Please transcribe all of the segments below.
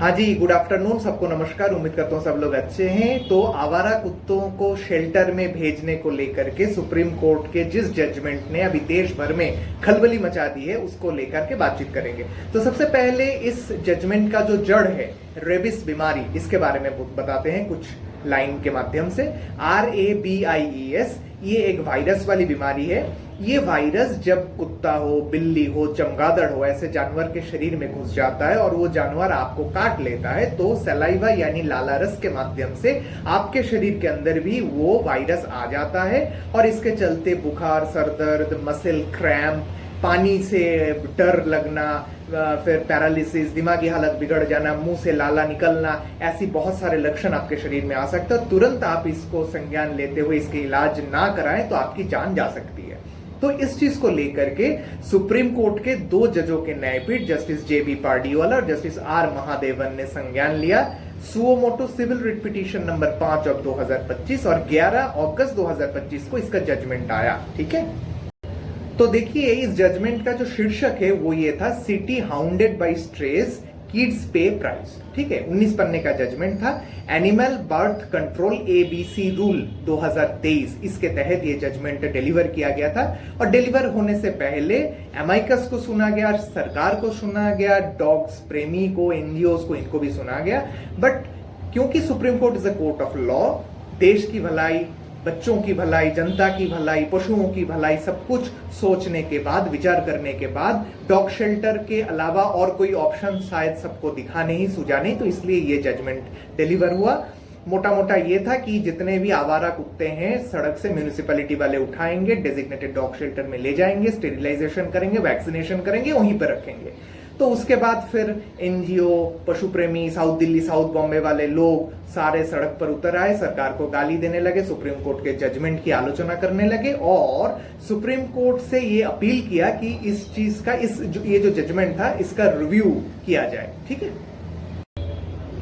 हाँ जी, good afternoon सबको। नमस्कार। उम्मीद करता हूँ सब लोग अच्छे हैं। तो आवारा कुत्तों को शेल्टर में भेजने को लेकर के सुप्रीम कोर्ट के जिस जजमेंट ने अभी देश भर में खलबली मचा दी है उसको लेकर के बातचीत करेंगे। तो सबसे पहले इस जजमेंट का जो जड़ है रेबिस बीमारी, इसके बारे में बताते हैं कुछ लाइन के माध्यम से। RABIES ये एक वायरस वाली बीमारी है। ये वायरस जब कुत्ता हो, बिल्ली हो, चमगादड़ हो, ऐसे जानवर के शरीर में घुस जाता है और वो जानवर आपको काट लेता है तो सलाइवा यानी लाला रस के माध्यम से आपके शरीर के अंदर भी वो वायरस आ जाता है और इसके चलते बुखार, सर दर्द, मसल क्रैम्प, पानी से डर लगना, फिर पैरालिसिस, दिमागी हालत बिगड़ जाना, मुंह से लाला निकलना, ऐसी बहुत सारे लक्षण आपके शरीर में आ सकते हैं। तुरंत आप इसको संज्ञान लेते हुए इसके इलाज ना कराएं तो आपकी जान जा सकती है। तो इस चीज को लेकर के सुप्रीम कोर्ट के दो जजों के न्यायपीठ जस्टिस JB पार्डियोला और जस्टिस R महादेवन ने संज्ञान लिया। Suo motu civil writ petition number 5 of 2025 और 11 अगस्त 2025 को इसका जजमेंट आया। ठीक है, तो देखिए इस जजमेंट का जो शीर्षक है वो ये था, city hounded by stress, kids pay price. ठीक है, 19 पन्ने का जजमेंट था। Animal birth control ABC rule 2023, इसके तहत ये जजमेंट डिलीवर किया गया था और डिलीवर होने से पहले एमाइकस को सुना गया, सरकार को सुना गया, डॉग्स प्रेमी को, NGOs को, इनको भी सुना गया। बट क्योंकि supreme court is a court of law, देश की भलाई, बच्चों की भलाई, जनता की भलाई, पशुओं की भलाई, सब कुछ सोचने के बाद, विचार करने के बाद डॉग शेल्टर के अलावा और कोई ऑप्शन शायद सबको दिखा नहीं, सूझा नहीं, तो इसलिए ये जजमेंट डिलीवर हुआ। मोटा मोटा ये था कि जितने भी आवारा कुत्ते हैं सड़क से म्यूनिसिपैलिटी वाले उठाएंगे, डेजिग्नेटेड डॉग शेल्टर में ले जाएंगे, स्टेरिलाइजेशन करेंगे, वैक्सीनेशन करेंगे, वहीं पर रखेंगे। तो उसके बाद फिर NGO, पशु प्रेमी, साउथ दिल्ली, साउथ बॉम्बे वाले लोग सारे सड़क पर उतर आए, सरकार को गाली देने लगे, सुप्रीम कोर्ट के जजमेंट की आलोचना करने लगे और सुप्रीम कोर्ट से ये अपील किया कि इस चीज का, ये जो जजमेंट था इसका रिव्यू किया जाए। ठीक है,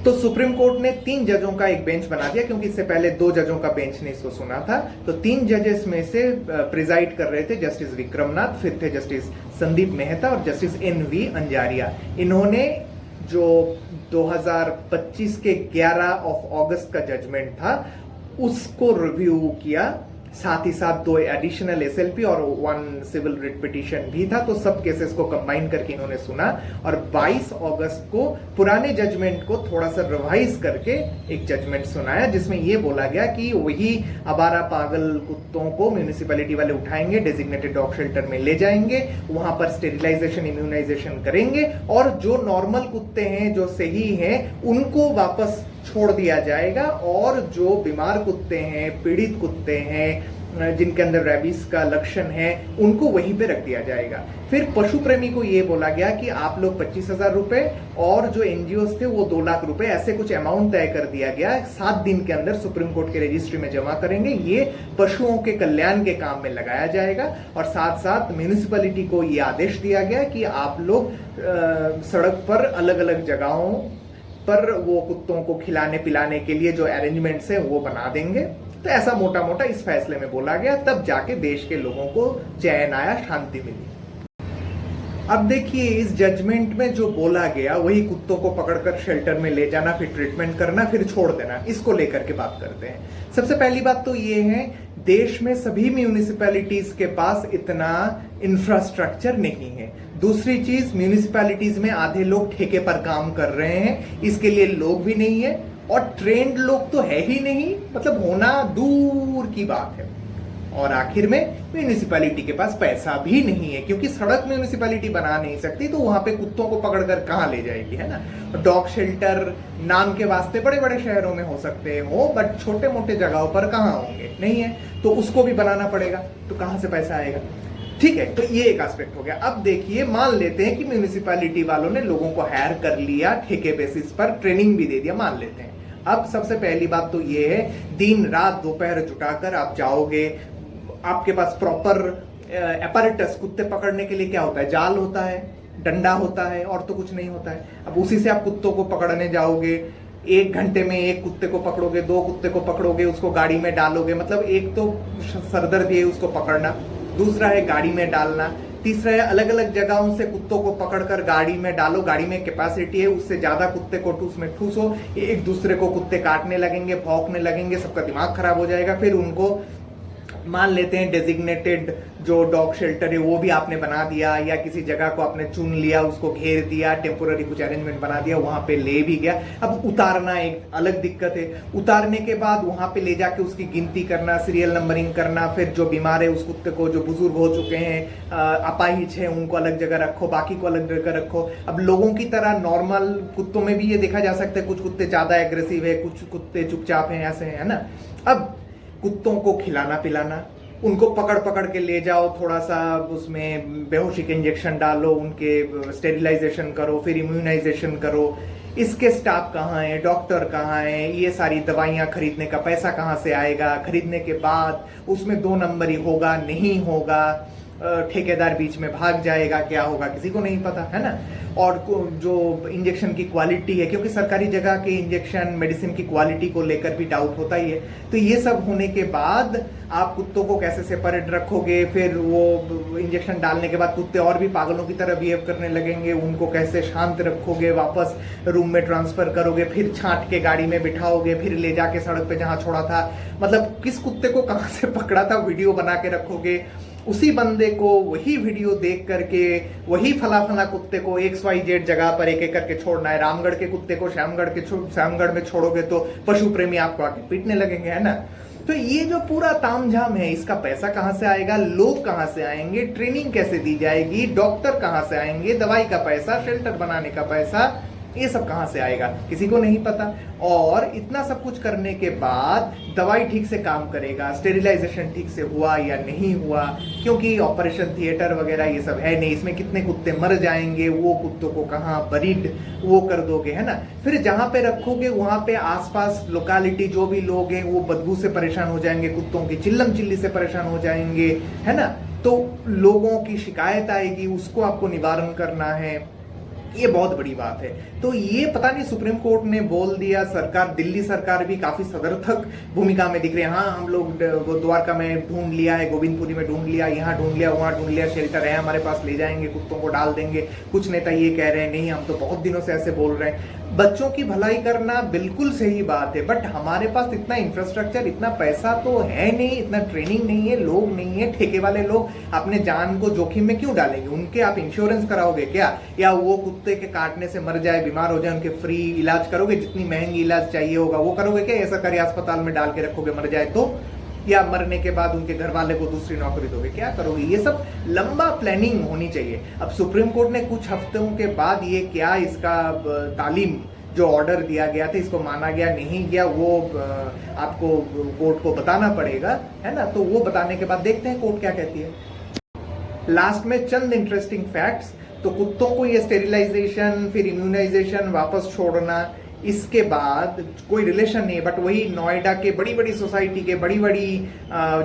तो सुप्रीम कोर्ट ने 3 जजों का एक बेंच बना दिया, क्योंकि इससे पहले 2 जजों का बेंच ने इसको सुना था। तो 3 जजेस में से प्रिजाइड कर रहे थे जस्टिस विक्रमनाथ, फिर थे जस्टिस संदीप मेहता और जस्टिस NV अंजारिया। इन्होंने जो 2025 के 11 अगस्त का जजमेंट था उसको रिव्यू किया, साथ ही साथ 2 एडिशनल SLP और 1 सिविल रिट पिटीशन भी था। तो सब केसेस को कंबाइन करके इन्होंने सुना और 22 अगस्त को पुराने जजमेंट को थोड़ा सा रिवाइज करके एक जजमेंट सुनाया, जिसमें यह बोला गया कि वही आवारा पागल कुत्तों को म्यूनिसिपैलिटी वाले उठाएंगे, डेजिग्नेटेड डॉग शेल्टर में ले जाएंगे, वहां पर स्टेरिलाइजेशन, इम्यूनाइजेशन करेंगे और जो नॉर्मल कुत्ते हैं, जो सही हैं, उनको वापस छोड़ दिया जाएगा और जो बीमार कुत्ते हैं, पीड़ित कुत्ते हैं, जिनके अंदर रेबीज का लक्षण है, उनको वहीं पे रख दिया जाएगा। फिर पशु प्रेमी को यह बोला गया कि आप लोग 25,000 रुपए और जो NGOs थे वो 2 लाख रुपए, ऐसे कुछ अमाउंट तय कर दिया गया, 7 दिन के अंदर सुप्रीम कोर्ट के रजिस्ट्री में जमा करेंगे। ये पशुओं के कल्याण के काम में लगाया जाएगा और साथ साथ म्यूनिसिपैलिटी को ये आदेश दिया गया कि आप लोग सड़क पर अलग अलग जगहों पर वो कुत्तों को खिलाने पिलाने के लिए जो अरेंजमेंट्स है वो बना देंगे। तो ऐसा मोटा मोटा इस फैसले में बोला गया, तब जाके देश के लोगों को चैन आया, शांति मिली। अब देखिए इस जजमेंट में जो बोला गया वही कुत्तों को पकड़कर शेल्टर में ले जाना, फिर ट्रीटमेंट करना, फिर छोड़ देना, इसको लेकर के बात करते हैं। सबसे पहली बात तो ये है, देश में सभी म्यूनिसिपैलिटीज के पास इतना इंफ्रास्ट्रक्चर नहीं है। दूसरी चीज, म्यूनिसिपैलिटीज में आधे लोग ठेके पर काम कर रहे हैं, इसके लिए लोग भी नहीं है और ट्रेंड लोग तो है ही नहीं, मतलब होना दूर की बात है। और आखिर में म्यूनिसिपैलिटी के पास पैसा भी नहीं है, क्योंकि सड़क म्यूनिसिपैलिटी बना नहीं सकती, तो वहां पे कुत्तों को पकड़कर कहां ले जाएगी, है ना। डॉग शेल्टर नाम के वास्ते बड़े बड़े शहरों में हो सकते हो, बट छोटे मोटे जगहों पर कहां होंगे, नहीं है, तो उसको भी बनाना पड़ेगा, तो कहां से पैसा आएगा। ठीक है, तो ये एक एस्पेक्ट हो गया। अब देखिए, मान लेते हैं कि म्यूनिसिपैलिटी वालों ने लोगों को हायर कर लिया, ठेके बेसिस पर ट्रेनिंग भी दे दिया, मान लेते हैं। अब सबसे पहली बात तो ये है, दिन रात दोपहर जुटाकर आप जाओगे, आपके पास प्रॉपर एपैरेटस, कुत्ते पकड़ने के लिए क्या होता है, जाल होता है, डंडा होता है, और तो कुछ नहीं होता है। अब उसी से आप कुत्तों को पकड़ने जाओगे, 1 घंटे में 1 कुत्ते को पकड़ोगे, 2 कुत्ते को पकड़ोगे, उसको गाड़ी में डालोगे, मतलब एक तो सरदर्द है उसको पकड़ना, दूसरा है गाड़ी में डालना, तीसरा है अलग अलग जगहों से कुत्तों को पकड़कर गाड़ी में डालो, गाड़ी में कैपेसिटी है, उससे ज्यादा कुत्ते को उसमें ठूसो, एक दूसरे को कुत्ते काटने लगेंगे, भौंकने लगेंगे, सबका दिमाग खराब हो जाएगा। फिर उनको मान लेते हैं डेजिग्नेटेड जो डॉग शेल्टर है वो भी आपने बना दिया, या किसी जगह को आपने चुन लिया, उसको घेर दिया, टेम्पोररी कुछ अरेंजमेंट बना दिया, वहां पे ले भी गया। अब उतारना एक अलग दिक्कत है, उतारने के बाद वहां पे ले जाके उसकी गिनती करना, सीरियल नंबरिंग करना, फिर जो बीमार है उस कुत्ते को, जो बुजुर्ग हो चुके हैं, अपाहिज है, उनको अलग जगह रखो, बाकी को अलग जगह रखो। अब लोगों की तरह नॉर्मल कुत्तों में भी ये देखा जा सकता है, कुछ कुत्ते ज्यादा एग्रेसिव है, कुछ कुत्ते चुपचाप हैं, ऐसे है ना। अब कुत्तों को खिलाना पिलाना, उनको पकड़ पकड़ के ले जाओ, थोड़ा सा उसमें बेहोशी के इंजेक्शन डालो, उनके स्टेरिलाइजेशन करो, फिर इम्यूनाइजेशन करो। इसके स्टाफ कहाँ है, डॉक्टर कहाँ है, ये सारी दवाइयाँ खरीदने का पैसा कहाँ से आएगा, खरीदने के बाद उसमें 2 नंबरी होगा नहीं होगा, ठेकेदार बीच में भाग जाएगा, क्या होगा किसी को नहीं पता, है ना। और जो इंजेक्शन की क्वालिटी है, क्योंकि सरकारी जगह के इंजेक्शन मेडिसिन की क्वालिटी को लेकर भी डाउट होता ही है। तो ये सब होने के बाद आप कुत्तों को कैसे सेपरेट रखोगे, फिर वो इंजेक्शन डालने के बाद कुत्ते और भी पागलों की तरह बिहेव करने लगेंगे, उनको कैसे शांत रखोगे, वापस रूम में ट्रांसफर करोगे, फिर छांट के गाड़ी में बिठाओगे, फिर ले जाके सड़क पे जहां छोड़ा था, मतलब किस कुत्ते को कहां से पकड़ा था वीडियो बना के रखोगे, उसी बंदे को वही वीडियो देख करके वही फला कुत्ते को XYZ जगह पर एक एक करके छोड़ना है। रामगढ़ के कुत्ते को श्यामगढ़ में छोड़ोगे तो पशु प्रेमी आपको आके पीटने लगेंगे, है ना। तो ये जो पूरा तामझाम है, इसका पैसा कहां से आएगा, लोग कहां से आएंगे, ट्रेनिंग कैसे दी जाएगी, डॉक्टर कहां से आएंगे, दवाई का पैसा, शेल्टर बनाने का पैसा, ये सब कहां से आएगा किसी को नहीं पता। और इतना सब कुछ करने के बाद दवाई ठीक से काम करेगा, स्टेरिलाइजेशन ठीक से हुआ या नहीं हुआ, क्योंकि ऑपरेशन थिएटर वगैरह ये सब है नहीं, इसमें कितने कुत्ते मर जाएंगे, वो कुत्तों को कहाँ बरीड वो कर दोगे, है ना। फिर जहां पे रखोगे वहां पे आसपास लोकालिटी जो भी लोग हैं वो बदबू से परेशान हो जाएंगे, कुत्तों की चिल्लम चिल्ली से परेशान हो जाएंगे, है ना। तो लोगों की शिकायत आएगी, उसको आपको निवारण करना है, ये बहुत बड़ी बात है। तो ये पता नहीं सुप्रीम कोर्ट ने बोल दिया, सरकार, दिल्ली सरकार भी काफी सदर्थक भूमिका में दिख रही है। हाँ, हम लोग द्वारका में ढूंढ लिया है, गोविंदपुरी में ढूंढ लिया, यहाँ ढूंढ लिया, वहां ढूंढ लिया, शेल्टर है हमारे पास, ले जाएंगे, कुत्तों को डाल देंगे। कुछ नेता ये कह रहे हैं नहीं, हम तो बहुत दिनों से ऐसे बोल रहे हैं। बच्चों की भलाई करना बिल्कुल सही बात है, बट हमारे पास इतना इंफ्रास्ट्रक्चर, इतना पैसा तो है नहीं, इतना ट्रेनिंग नहीं है, लोग नहीं है, ठेके वाले लोग अपने जान को जोखिम में क्यों डालेंगे। उनके आप इंश्योरेंस कराओगे क्या, या वो कुत्ते के काटने से मर जाए, बीमार हो जाए, उनके फ्री इलाज करोगे, जितनी महंगी इलाज चाहिए होगा वो करोगे क्या, या सरकारी अस्पताल में डाल के रखोगे मर जाए तो, या मरने के बाद उनके घर वाले को दूसरी नौकरी दोगे, क्या करोगे। ये सब लंबा प्लानिंग होनी चाहिए। अब सुप्रीम कोर्ट ने कुछ हफ्तों के बाद ये क्या, इसका तालीम जो ऑर्डर दिया गया था इसको माना गया नहीं गया, वो आपको कोर्ट को बताना पड़ेगा, है ना। तो वो बताने के बाद देखते हैं कोर्ट क्या कहती है। लास्ट में चंद इंटरेस्टिंग फैक्ट्स। तो कुत्तों को ये स्टेरिलाइजेशन, फिर इम्यूनाइजेशन, वापस छोड़ना, इसके बाद कोई रिलेशन नहीं है, बट वही नोएडा के बड़ी बड़ी सोसाइटी के बड़ी बड़ी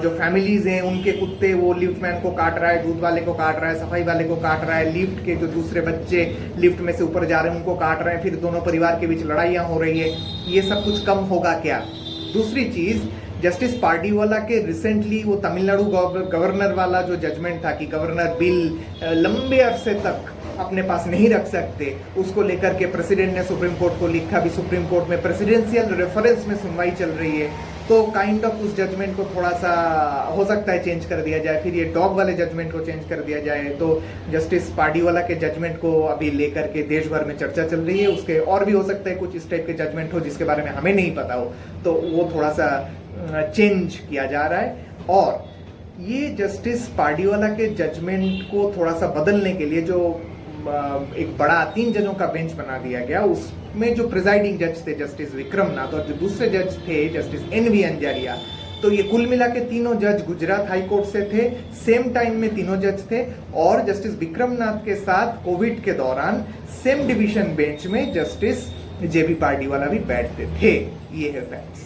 जो फैमिलीज हैं उनके कुत्ते, वो लिफ्ट मैन को काट रहा है, दूध वाले को काट रहा है, सफाई वाले को काट रहा है, लिफ्ट के जो दूसरे बच्चे लिफ्ट में से ऊपर जा रहे हैं उनको काट रहे हैं, फिर दोनों परिवार के बीच लड़ाइयां हो रही है। ये सब कुछ कम होगा क्या। दूसरी चीज, जस्टिस पार्डीवाला के रिसेंटली वो तमिलनाडु गवर्नर वाला जो जजमेंट था कि गवर्नर बिल लंबे अरसे तक अपने पास नहीं रख सकते, उसको लेकर के प्रेसिडेंट ने सुप्रीम कोर्ट को लिखा, भी सुप्रीम कोर्ट में प्रेसिडेंशियल रेफरेंस में सुनवाई चल रही है। तो काइंड ऑफ उस जजमेंट को थोड़ा सा हो सकता है चेंज कर दिया जाए, फिर ये डॉग वाले जजमेंट को चेंज कर दिया जाए। तो जस्टिस पार्डीवाला के जजमेंट को अभी लेकर के देश भर में चर्चा चल रही है। उसके और भी हो सकता है कुछ इस टाइप के जजमेंट हो जिसके बारे में हमें नहीं पता हो, तो वो थोड़ा सा चेंज किया जा रहा है। और ये जस्टिस पार्डीवाला के जजमेंट को थोड़ा सा बदलने के लिए जो एक बड़ा 3 जजों का बेंच बना दिया गया, उसमें जो प्रिजाइडिंग जज थे जस्टिस विक्रमनाथ, और जो दूसरे जज थे जस्टिस NV अंजारिया, तो ये कुल मिला के तीनों जज गुजरात हाई कोर्ट से थे, सेम टाइम में तीनों जज थे। और जस्टिस विक्रमनाथ के साथ कोविड के दौरान सेम डिवीजन बेंच में जस्टिस JB पार्डीवाला भी बैठते थे। ये है फैक्ट्स।